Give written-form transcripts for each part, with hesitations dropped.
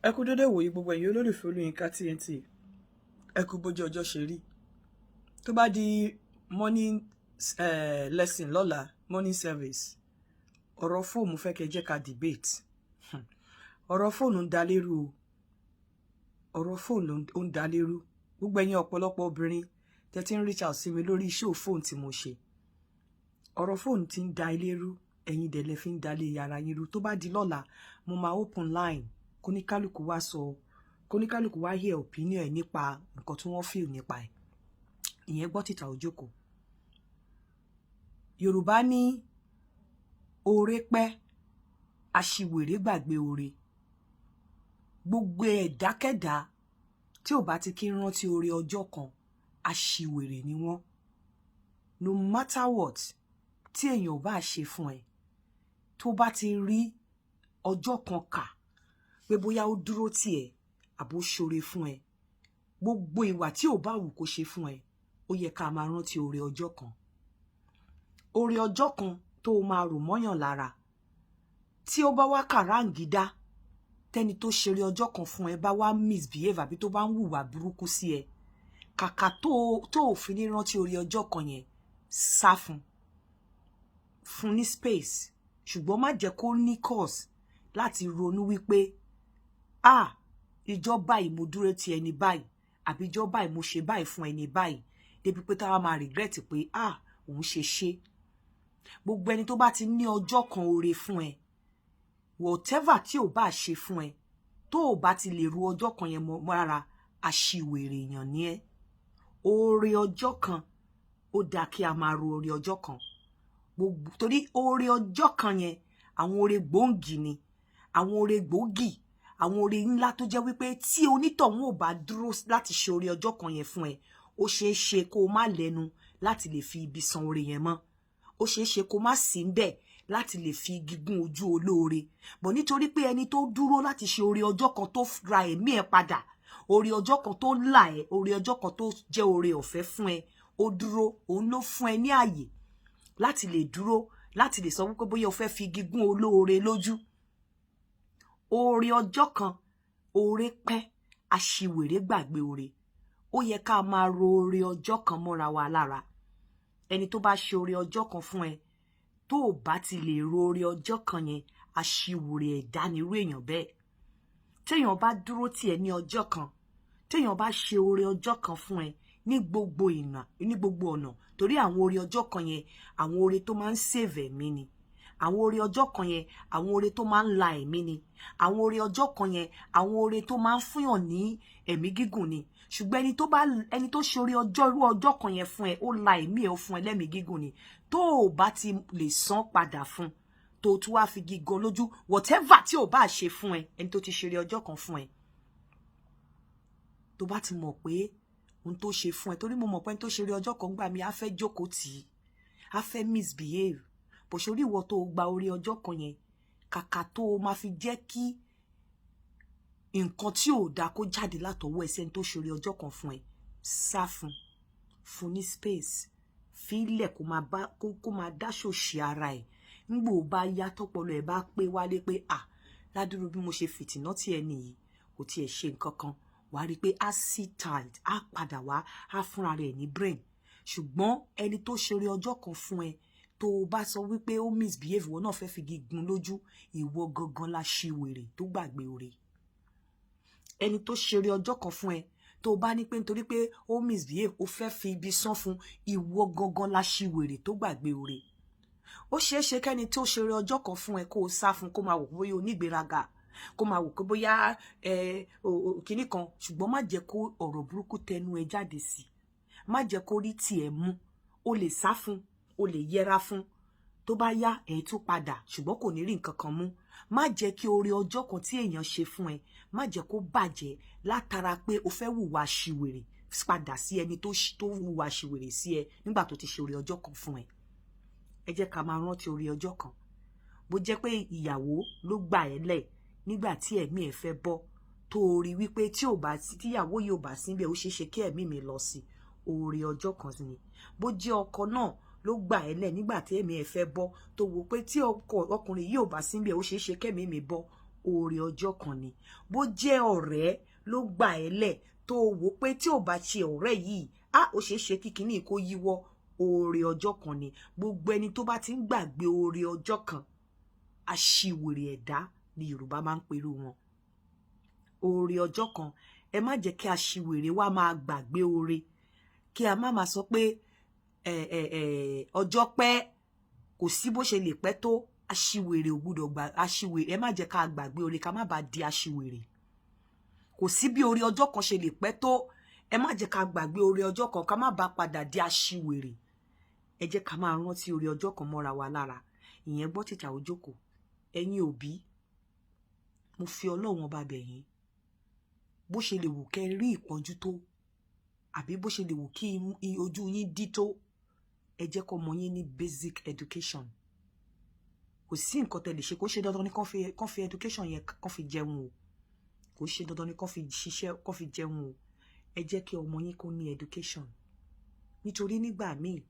Ẹ kú dédé wòyí gbogbo ẹ̀yin olólùfẹ́ Olúyinká TNT. Ẹ kú bójú ọjọ́ ṣe rí. Tó bá di morning lesson lọ́la, morning service, ọ̀rọ̀ fóònù fẹ́ kẹ́ jẹ́ ká debate. Ọ̀rọ̀ fóònù ń da lérú o. Ọ̀rọ̀ fóònù ó ń da lérú. Gbogbo ẹ̀yin ọ̀pọ̀lọpọ̀ obìnrin tẹ́ ti ń reach out sí mi lórí show fóònù tí mo ṣe. Ọ̀rọ̀ fóònù ti ń da lérú, ẹ̀yin dẹ̀ lẹ fi ń dalé yàrá yín rú. Tó bá di lọ́la, mo máa open line kóníkálùkù wá sọ, kóníkálùkù wá hear opinion ẹ̀ nípa nǹkan tí wọ́n feel nípa ẹ̀. Ìyẹn gbọ́ títà òjòkó. Yorùbá ní oore pẹ́, asiwere gbàgbé oore. Gbogbo ẹ̀dákẹ́dá tí ò bá ti kí ń rántí oore ọjọ́ kan, asiwere ni wọ́n. No matter what tí èèyàn ò bá ṣe fún ẹ, tó bá ti rí ọjọ́ kan kà pé bóyá ó dúró tì ẹ́ àbó ṣoore fún ẹ, gbogbo ìwà tí ò bá wù kó ṣe fún ẹ, ó yẹ ká máa rántí oore ọjọ́ kan. Oore ọjọ́ kan tó máa rò mọ́yàn lára, tí ó bá wá kàráǹgídá, tẹ́ni tó ṣeré ọjọ́ kan fún ẹ bá wá misbehave àbí tó bá ń hùwà burúkú sí ẹ, kàkà tó ò fi ní rántí oore ọjọ́ kan yẹn, sá fún ní space, ṣùgbọ́n má jẹ́ kó ní cause láti ronú wípé ìjọba yìí mo dúró ti ẹni báyìí àbí ìjọba yìí mo ṣe báyìí fún ẹni báyìí, débi pé táwa máa regret pé òun ṣe. Gbogbo ẹni tó bá ti ní ọjọ́ kan oore fún ẹ, whatever tí ò bá ṣe fún ẹ, tó ò bá ti lè ru ọjọ́ kan yẹn mọ́ rárá, aṣiwèrè èèyàn ni ẹ́. Oore ọjọ́ kan, ó dáa kí a máa ru oore ọjọ́ kan. Gbogbo torí oore ọjọ́ kan yẹn, àwọn oore gbòǹgì ni, àwọn oore gbòógì, àwọn oore ńlá tó jẹ́ wípé tí onítọ̀hún ò bá dúró láti ṣe oore ọjọ́ kan yẹn fún ẹ, ó ṣeé ṣe kó má lẹ́nu láti lè fi ibi san oore yẹn mọ́. Ó ṣeé ṣe kó má sí ńbẹ̀ láti lè fi gígùn ojú olóore. Bọ̀ nítorí pé ẹni tó dúró láti ṣe oore ọjọ́ kan tó ra ẹ̀mí ẹ padà, oore ọjọ́ kan tó là ẹ́, oore ọjọ́ kan tó jẹ́ oore ọ̀fẹ́ fún ẹ, ó dúró, òun ló fún ẹ ní àyè láti lè dúró, láti lè sọ wípé bóyá o fẹ́ fi gígùn olóore lójú. Oore ọjọ́ kan, oore pẹ́, aṣiwèrè gbàgbé oore. Ó yẹ ká máa ro oore ọjọ́ kan mọ́ra wa lára. Ẹni tó bá ṣe oore ọjọ́ kan fún ẹ, tó ò bá ti lè ro oore ọjọ́ kan yẹn, aṣiwèrè ẹ̀dá nírú èèyàn bẹ́ẹ̀. Téèyàn bá dúró tì ẹ́ ní ọjọ́ kan, téèyàn bá ṣe oore ọjọ́ kan fún ẹ ní gbogbo ọ̀nà, torí àwọn oore ọjọ́ kan yẹn, àwọn oore tó máa ń save ẹ̀mí ni. Àwọn oore ọjọ́ kan yẹn, àwọn oore tó máa ń la ẹ̀mí ni. Àwọn oore ọjọ́ kan yẹn, àwọn oore tó máa ń fúnyàn ní ẹ̀mí gígùn ni. Ṣùgbọ́n ẹni tó ṣe oore irú ọjọ́ kan yẹn fún ẹ, ó la ẹ̀mí ẹ, ó fún ẹ lẹ́mìí gígùn ni. Tó ò bá ti lè san padà fún, tó tún wá fi gígan lójú, whatever tí ò bá ṣe fún ẹ, ẹni tó ti ṣe oore ọjọ́ kan fún ẹ, tó bá ti mọ̀ pé ohun tó ṣe fún ẹ, torí mo mọ̀ pé ẹni tó ṣe oore ọjọ́ kan gbà mí, á fẹ́ jókòó tì í, á fẹ́ misbehave. Bó ṣe orí ìwọ tó gba oore ọjọ́ kan yẹn, kàkà tó máa fi jẹ́ kí nǹkan tí ò dáa kó jáde látọwọ́ ẹ sẹ́ni tó ṣe oore ọjọ́ kan fún ẹ, sá fún ní space, fílẹ̀ kó máa dáṣòṣì ara ẹ̀. Nígbà ó bá yá tọ́pọlọ ẹ̀ bá pé wálé pé ládùúrú bí mo ṣe fìtìná tí ẹni yìí kò tiẹ̀ ṣe nǹkan kan, wàá rí i pé á sit tight, á padà wá, á fúnra rẹ̀ ní brain. Ṣùgbọ́n ẹni tó ṣe oore ọjọ́ kan fún ẹ, tó o bá sọ wípé ó misbehave, ìwọ náà fẹ́ fi gígùn lójú, ìwọ gangan la ṣiwèrè tó gbàgbé oore. Ẹni tó ṣe oore ọjọ́ kan fún ẹ, tó o bá ní pé nítorí pé ó misbehave, ó fẹ́ fi ibi san fún, ìwọ gangan la ṣiwèrè tó gbàgbé oore. Ó ṣeé ṣe kẹ́ni tó ṣe oore ọjọ́ kan fún ẹ kó o sá fún, kó máa wò bóyá onígbéraga, kó máa wò pé bóyá kinní kan, ṣùgbọ́n má jẹ́ kó ọ̀rọ̀ burúkú tẹnu ẹ jáde sí. Má jẹ́ kó rí tiẹ̀ mú. O lè sá fún, o lè yẹra fún, tó bá yá ẹ̀ tún padà, ṣùgbọ́n kò ní rí nǹkan kan mú. Má jẹ́ kí oore ọjọ́ kan tí èèyàn ṣe fún ẹ, má jẹ́ kó bàjẹ́ látara pé o fẹ́ hùwà ṣìwèrè padà sí ẹni tó hùwà ṣìwèrè sí ẹ nígbà tó ti ṣe oore ọjọ́ kan fún ẹ. Ẹ jẹ́ ká máa rántí oore ọjọ́ kan. Bó jẹ́ pé ìyàwó ló gbà ẹ́ lẹ̀ nígbà tí ẹ̀mí ẹ fẹ́ bọ́, tó rí wípé tíyàwó yìí ò bá síbẹ̀, ó ṣeé ṣe kí ẹ̀mí mi lọ sí, oore ọjọ́ kan ni. Bó jẹ́ ọkọ náà ló gbà ẹ́ lẹ̀ nígbà tí ẹ̀mí ẹ fẹ́ bọ́, tó wò pé tí ọkùnrin yìí ò bá síbẹ̀, ó ṣeé ṣe kẹ́mi mi bọ́, oore ọjọ́ kan ni. Bó jẹ́ ọ̀rẹ́ ló gbà ẹ́ lẹ̀ tó wò pé tí ò bá ṣe ọ̀rẹ́ yìí ó ṣeé ṣe kí kíní kó yíwọ́, oore ọjọ́ kan ni. Gbogbo ẹni tó bá ti ń gbàgbé oore ọjọ́ kan, aṣiwèrè ẹ̀dá ni Yorùbá máa ń perú wọn. Oore ọjọ́ kan, ẹ má jẹ́ kí aṣiwèrè wa máa gbàgbé oore, kí a má máa sọ pé ọjọ́ pẹ́, kò sí bó ṣe lè pẹ́ tó, aṣiwèrè ò gbúdọ̀ gbà, aṣiwèrè ẹ má jẹ́ ká gbàgbé oore ká má bàa di aṣiwèrè. Kò sí bí oore ọjọ́ kan ṣe lè pẹ́ tó, ẹ má jẹ́ ká gbàgbé oore ọjọ́ kan ká má bàa padà di aṣiwèrè. Ẹ jẹ́ ká máa rántí oore ọjọ́ kan mọ́ra wa lára. Ìyẹn gbọ́ tìjà òjòkó. Ẹ̀yin òbí, mo fi Ọlọ́run ọba bẹ̀ yín, bó ṣe lè wù kẹ́ rí ìpọ́njú tó, àbí bó ṣe lè wù kí ojú yín dí tó, ẹ jẹ́ kó ọmọ yín ní basic education. Kò sí nǹkan tẹ́ lè ṣe, kó ṣe dandan ni kán fi education yẹn kán fi jẹun o. Kò ṣe dandan ni kán fi ṣiṣẹ́ kán fi jẹun o. Ẹ jẹ́ kí ọmọ yín kó ní education. Nítorí nígbà míì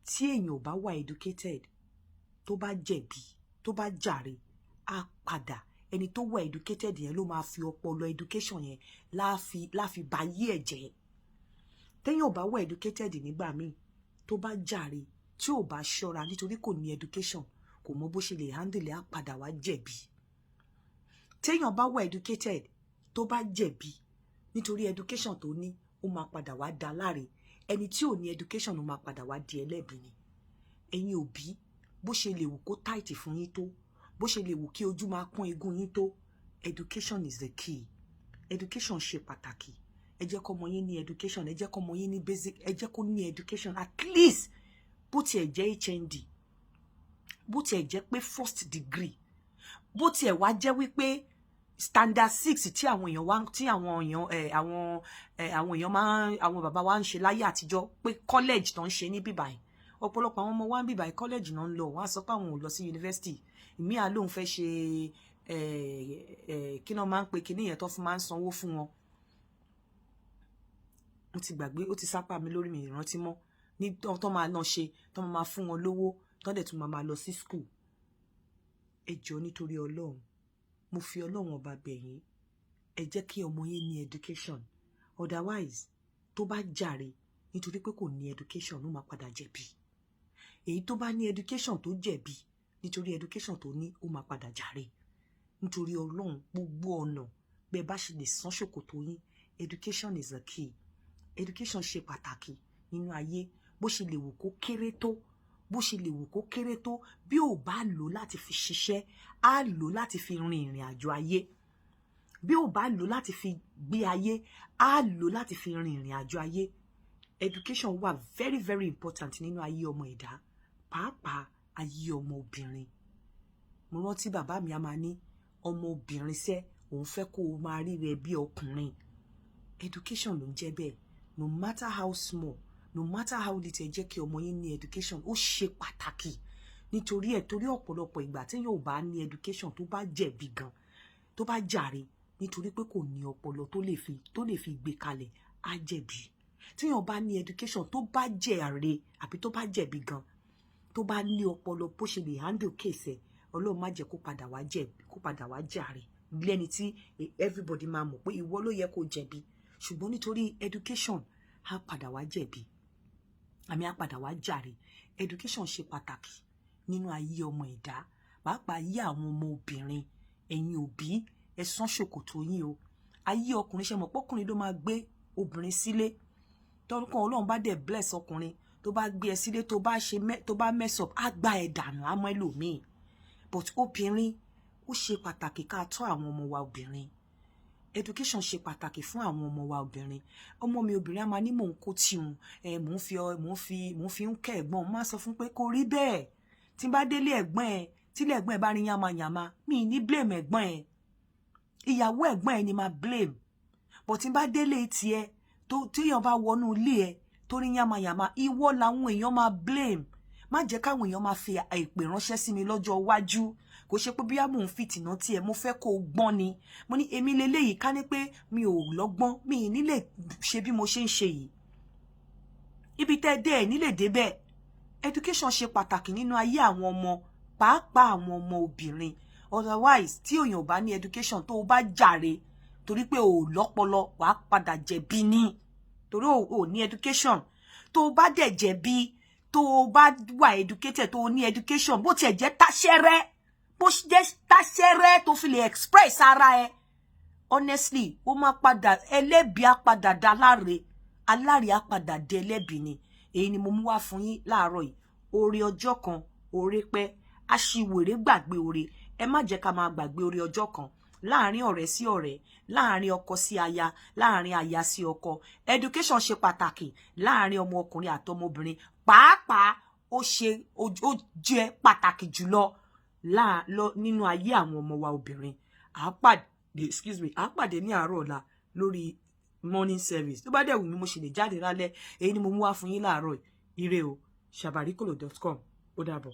tí èèyàn ò bá wà educated, tó bá jẹ̀bi, tó bá jàre, á padà. Ẹni tó wà educated yẹn ló máa fi ọpọlọ education yẹn láfi ba yí ẹ̀ jẹ́. Téèyàn ò bá wà educated nígbà míì, tó bá jàre, tí ò bá ṣọ́ra nítorí kò ní education, kò mọ bó ṣe lè handle, á padà wá jẹ̀bi. Téèyàn bá wà educated, tó bá jẹ̀bi, nítorí education tó ní, ó máa padà wá dá láre. Ẹni tí ò ní education ló máa padà wá di ẹlẹ́bi ni. Ẹ̀yin òbí, bó ṣe lè wù kó tight fún yín tó, bó ṣe lè wù kí ojú máa pọ́n egun yín tó, education is the key. Education ṣe pàtàkì. Ẹ jẹ́ kó ọmọ yín ní education, ẹ jẹ́ kó ọmọ yín ní basic, ẹ jẹ́ kó ní education at least bó tiẹ̀ jẹ́ HND, bó tiẹ̀ jẹ́ pé first degree, bó tiẹ̀ wá jẹ́ wípé standard 6 tí àwọn bàbá wa ń ṣe láyé àtijọ́, pé college tó ń ṣe ní bíbáyìí. Ọ̀pọ̀lọpọ̀ àwọn ọmọ wa ń bíbáyìí college náà ń lọ, wọ́n á sọ pé àwọn ò lọ sí university. Ìmí à lóun fẹ́ ṣe kí náà máa ń pe kíní yẹn tó fún máa ń sanwó fún wọn. Mo ti gbàgbé, ó ti sápá mi lórí, mi ìrántí mọ́. Ní tó máa náà ṣe, tó máa fún wọn lówó, tó dẹ̀ tún máa lọ sí school. Ẹ jọ̀ọ́ nítorí Ọlọ́run, mo fi Ọlọ́run ọba bẹ̀ yín, ẹ jẹ́ kí ọmọ yín ní education. Otherwise, tó bá jàre nítorí pé kò ní education, ló máa padà jẹ̀bi. Èyí tó bá ní education tó jẹ̀bi nítorí education tó ní, ó máa padà jàre. Nítorí Ọlọ́run, gbogbo ọ̀nà bẹ́ẹ̀ bá ṣe lè san ṣòkòtò yín, education is the key. Education ṣe pàtàkì nínú ayé. Bó ṣe lè wù kó kéré tó, bó ṣe lè wù kó kéré tó, bí ò bá lò láti fi ṣiṣẹ́, á lò láti fi rin ìrìn àjò ayé. Bí ò bá lò láti fi gbé ayé, á lò láti fi rin ìrìn àjò ayé. Education wà very very important nínú ayé ọmọ ẹ̀dá, pàápàá ayé ọmọ obìnrin. Mo rántí bàbá mi a máa ní, ọmọ obìnrin sẹ́, òun fẹ́ kó o máa rí rẹ bí ọkùnrin. Education ló ń jẹ́ bẹ́ẹ̀. No matter how small, no matter how little, ẹ jẹ́ kí ọmọ yín ní education. Ó ṣe pàtàkì. Nítorí torí ọ̀pọ̀lọpọ̀ ìgbà tí yóò bá ní education, tó bá jẹ̀bi gan, tó bá jàre, nítorí pé kò ní ọpọlọ tó lè fi gbé kalẹ̀, á jẹ̀bi. Tí yóò bá ní education, tó bá jàre àbí tó bá jẹ̀bi gan, tó bá ní ọpọlọ bó ṣe lè handle case ẹ̀, Ọlọ́run má jẹ́ kó padà wá jẹ̀bi, kó padà wá jàre. Lẹ́ni tí everybody máa mọ̀ pé ìwọ ló yẹ kó jẹ̀bi. Ṣùgbọ́n nítorí education, á padà wá jẹ̀bi. Àmì á padà wá jàre. Education ṣe pàtàkì nínú ayé ọmọ ẹ̀dá, pàápàá ayé àwọn ọmọ obìnrin. Ẹ̀yin òbí, ẹ san ṣòkòtò yín o. Ayé ọkùnrin, ṣe mọ̀ pé ọkùnrin ló máa gbé obìnrin sílé. Tọ́lùkọ́ Ọlọ́run bá dẹ̀ bless ọkùnrin, tó bá gbé ẹ sílé, tó bá mess up, á gbá ẹ dànù, á mọ́ ẹlòmíì. But obìnrin, ó ṣe pàtàkì ká tọ́ àwọn ọmọ wa obìnrin. Education ṣe pàtàkì fún àwọn ọmọ wa obìnrin. Ọmọ mi obìnrin á máa ní mò ń kó tiun, mò ń fi ń kẹ́ ẹ̀gbọ́n, má sọ fún pé kò rí bẹ́ẹ̀. Tí n bá délé ẹ̀gbọ́n ẹ, tílé ẹ̀gbọ́n ẹ bá rí yàmàyàmà, mi ní blame ẹ̀gbọ́n ẹ. Ìyàwó ẹ̀gbọ́n ẹ ni máa blame. But tí n bá délé tiẹ̀, tí èèyàn bá wọnú ilé ẹ tó rí yàmàyàmà, ìwọ làwọn èèyàn máa blame. Má jẹ́ káwọn èèyàn máa fi ìpè ránṣẹ́ sí mi lọ́jọ́ iwájú. Kò ṣe pé bóyá mò ń fìtìná tí ẹ, mo fẹ́ kó o gbọ́n ni. Mo ní èmi leléyìí, ká ní pé mi ò lọ́gbọ́n, mi ní lè ṣe bí mo ṣe ń ṣe yìí. Ibi tẹ́ dé ẹ̀ nílè débẹ̀. Education ṣe pàtàkì nínú ayé àwọn ọmọ, pàápàá àwọn ọmọ obìnrin. otherwise tí èèyàn bá ní education tó bá jàre torí pé o lọ́pọlọ wàá padà jẹ̀bi ni torí o ní education tó bá dẹ̀ jẹ̀bi tó bá wà educated tó ní education bó tiẹ̀ jẹ́ táṣẹ́rẹ́ bó jẹ́ táṣẹ́rẹ́ tó fi lè express ara ẹ honestly ó máa padà ẹlẹ́bi á padà dá aláre á padà dé ẹlẹ́bi ni èyí ni mo mú wá fún yín láàárọ̀ yìí oore ọjọ́ kan oore pẹ́ aṣiwèrè gbàgbé oore ẹ má jẹ́ ká máa gbàgbé oore ọjọ́ kan láàrin ọ̀rẹ́ sí ọ̀rẹ́ láàrin ọkọ sí aya láàrin aya sí ọkọ education ṣe pàtàkì láàrin ọmọ ọkùnrin àti ọmọbìnrin pàápàá ó jẹ́ pàtàkì jùlọ nínú ayé àwọn ọmọ wa obìnrin àápàdé ní àárọ̀ ọ̀la lórí morning service tó bá dẹ̀ wù mí mo ṣe lè jáde lálẹ́ èyí ni mo mú wá fún yín láàárọ̀ ire o shabarikolo.com ó dàbọ̀.